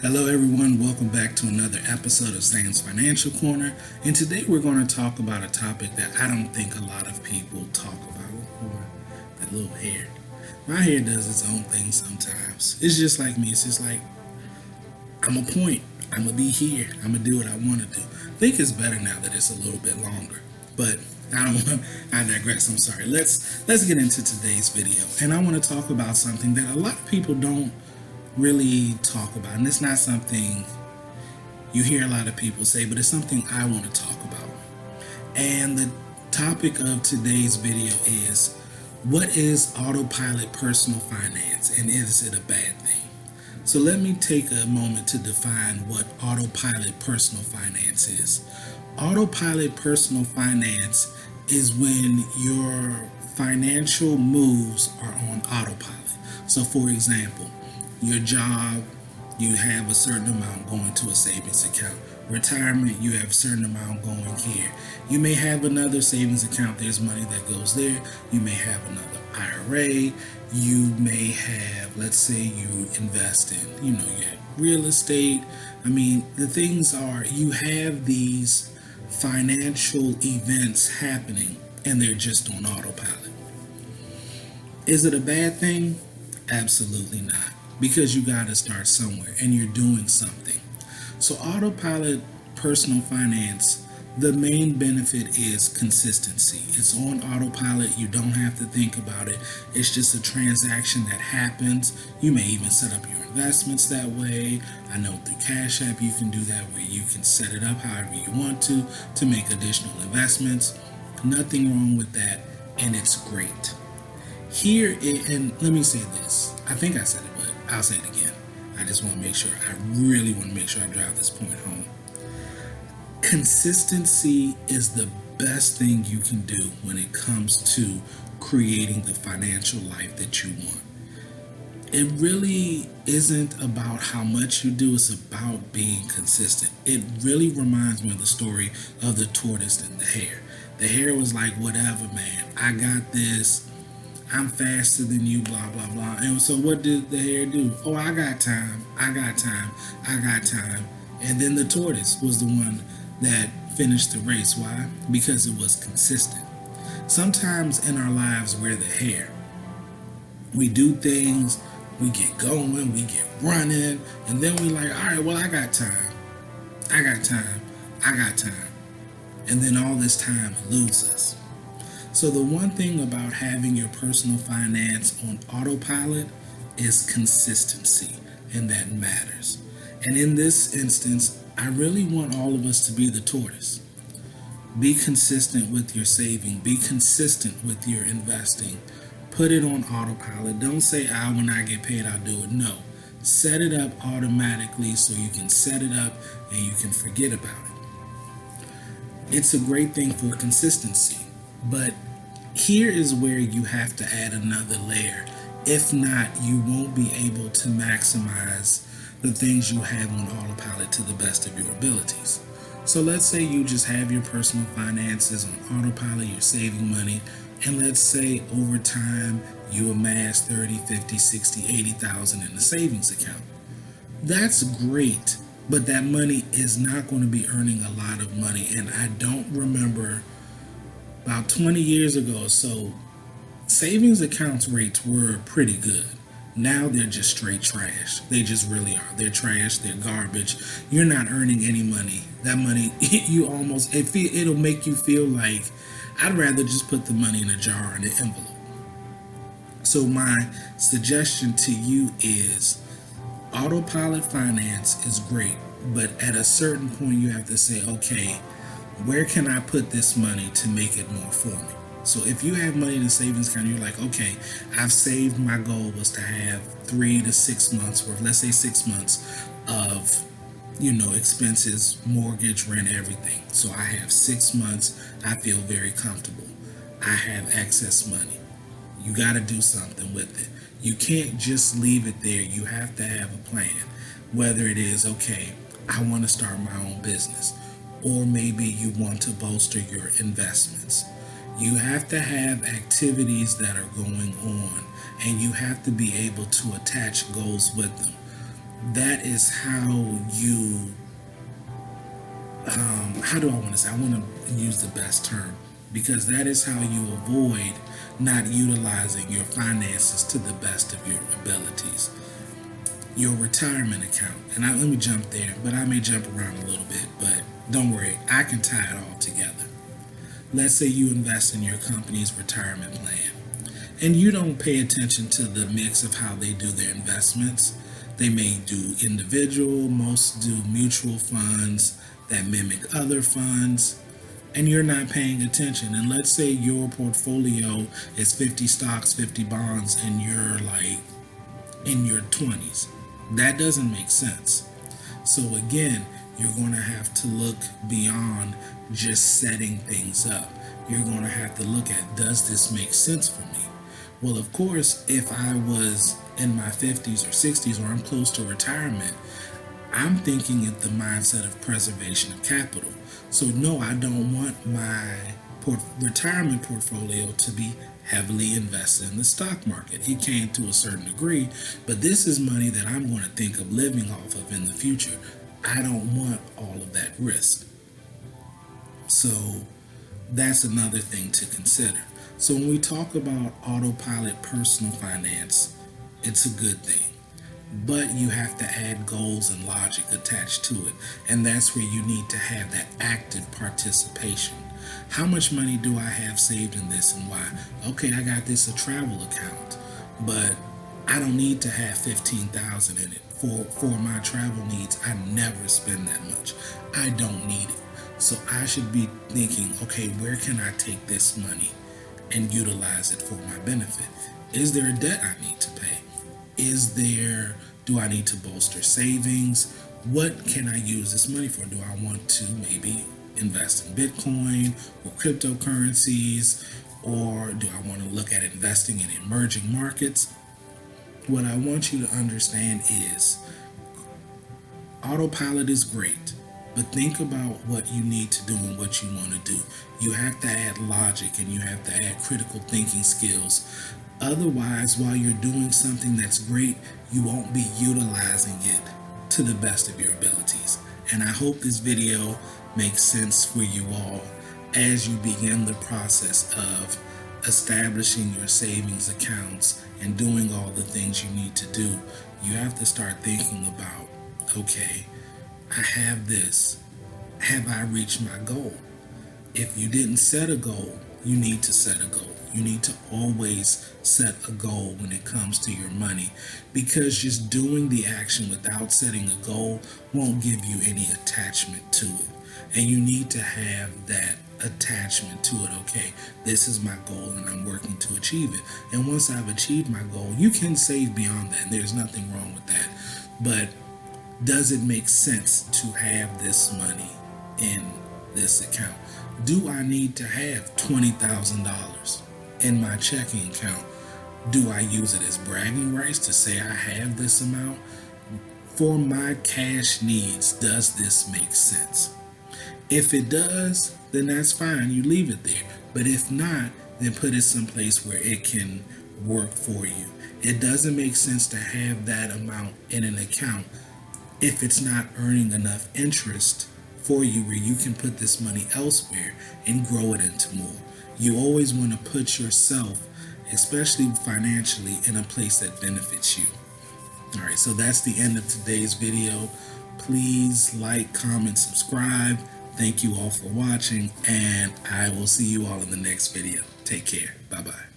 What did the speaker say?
Hello everyone, welcome back to another episode of Sam's Financial Corner. And today we're going to talk about a topic that I don't think a lot of people talk about. That little hair. My hair does its own thing sometimes. It's just like me. It's just like, I'm a point. I'm going to be here. I'm going to do what I want to do. I think it's better now that it's a little bit longer. But I digress. I'm sorry. Let's get into today's video. And I want to talk about something that a lot of people don't really talk about, and it's not something you hear a lot of people say, but it's something I want to talk about. And the topic of today's video is, what is autopilot personal finance, and is it a bad thing? So let me take a moment to define what autopilot personal finance is. Autopilot personal finance is when your financial moves are on autopilot. So for example, your job, you have a certain amount going to a savings account. Retirement, you have a certain amount going here. You may have another savings account, there's money that goes there. You may have another IRA. You may have, let's say you invest in, you have real estate. The things are, you have these financial events happening and they're just on autopilot. Is it a bad thing? Absolutely not. Because you got to start somewhere and you're doing something. So autopilot personal finance, the main benefit is consistency. It's on autopilot. You don't have to think about it. It's just a transaction that happens. You may even set up your investments that way. I know through Cash App you can do that, where you can set it up however you want to make additional investments. Nothing wrong with that, and it's great. And let me say this. I think I said it, but I'll say it again. I just want to make sure, I really want to make sure I drive this point home. Consistency is the best thing you can do when it comes to creating the financial life that you want. It really isn't about how much you do, it's about being consistent. It really reminds me of the story of the tortoise and the hare. The hare was like, whatever, man, I got this. I'm faster than you, blah, blah, blah. And so what did the hare do? Oh, I got time. And then the tortoise was the one that finished the race. Why? Because it was consistent. Sometimes in our lives, we're the hare. We do things, we get going, we get running, and then we like, all right, well, I got time. And then all this time eludes us. So the one thing about having your personal finance on autopilot is consistency, and that matters. And in this instance, I really want all of us to be the tortoise. Be consistent with your saving. Be consistent with your investing. Put it on autopilot. Don't say, when I get paid, I'll do it. No. Set it up automatically so you can set it up and you can forget about it. It's a great thing for consistency. But here is where you have to add another layer. If not, you won't be able to maximize the things you have on autopilot to the best of your abilities. So let's say you just have your personal finances on autopilot, you're saving money, and let's say over time you amass 30, 50, 60, 80,000 in the savings account. That's great, but that money is not going to be earning a lot of money. And I don't remember, about 20 years ago or so, savings accounts rates were pretty good. Now they're just straight trash. They just really are. They're trash. They're garbage. You're not earning any money. That money, it'll make you feel like, I'd rather just put the money in a jar in an envelope. So my suggestion to you is, autopilot finance is great, but at a certain point you have to say, okay, where can I put this money to make it more for me? So if you have money in a savings account, you're like, okay, I've saved, my goal was to have 3 to 6 months worth, let's say 6 months of, expenses, mortgage, rent, everything. So I have 6 months, I feel very comfortable. I have excess money. You got to do something with it. You can't just leave it there. You have to have a plan. Whether it is, okay, I want to start my own business, or maybe you want to bolster your investments. You have to have activities that are going on, and you have to be able to attach goals with them. that is how you, how do I want to say? I want to use the best term, because that is how you avoid not utilizing your finances to the best of your abilities. Your retirement account, and let me jump there, but I may jump around a little bit, but don't worry, I can tie it all together. Let's say you invest in your company's retirement plan, and you don't pay attention to the mix of how they do their investments. They may do individual, most do mutual funds that mimic other funds, and you're not paying attention. And let's say your portfolio is 50 stocks, 50 bonds, and you're like in your 20s. That doesn't make sense. So again, you're going to have to look beyond just setting things up. You're going to have to look at, does this make sense for me? Well, of course, if I was in my 50s or 60s, or I'm close to retirement, I'm thinking in the mindset of preservation of capital. So no, I don't want my retirement portfolio to be heavily invested in the stock market. It can to a certain degree, but this is money that I'm going to think of living off of in the future. I don't want all of that risk. So that's another thing to consider. So when we talk about autopilot personal finance, it's a good thing. But you have to add goals and logic attached to it. And that's where you need to have that active participation. How much money do I have saved in this and why? Okay, I got this a travel account, but I don't need to have 15,000 in it for my travel needs. I never spend that much. I don't need it. So I should be thinking, okay, where can I take this money and utilize it for my benefit? Is there a debt I need to pay? Do I need to bolster savings? What can I use this money for? Do I want to maybe invest in Bitcoin or cryptocurrencies? Or do I want to look at investing in emerging markets? What I want you to understand is autopilot is great, but think about what you need to do and what you want to do. You have to add logic and you have to add critical thinking skills. Otherwise, while you're doing something that's great, you won't be utilizing it to the best of your abilities. And I hope this video makes sense for you all as you begin the process of establishing your savings accounts and doing all the things you need to do. You have to start thinking about, okay, I have this. Have I reached my goal? If you didn't set a goal, you need to set a goal. You need to always set a goal when it comes to your money, because just doing the action without setting a goal won't give you any attachment to it. And you need to have that attachment to it. Okay, this is my goal and I'm working to achieve it. And once I've achieved my goal, you can save beyond that. There's nothing wrong with that. But does it make sense to have this money in this account? Do I need to have $20,000 in my checking account? Do I use it as bragging rights to say I have this amount? For my cash needs, does this make sense? If it does, then that's fine. You leave it there. But if not, then put it someplace where it can work for you. It doesn't make sense to have that amount in an account if it's not earning enough interest for you where you can put this money elsewhere and grow it into more. You always want to put yourself, especially financially, in a place that benefits you. All right, so that's the end of today's video. Please like, comment, subscribe. Thank you all for watching, and I will see you all in the next video. Take care. Bye-bye.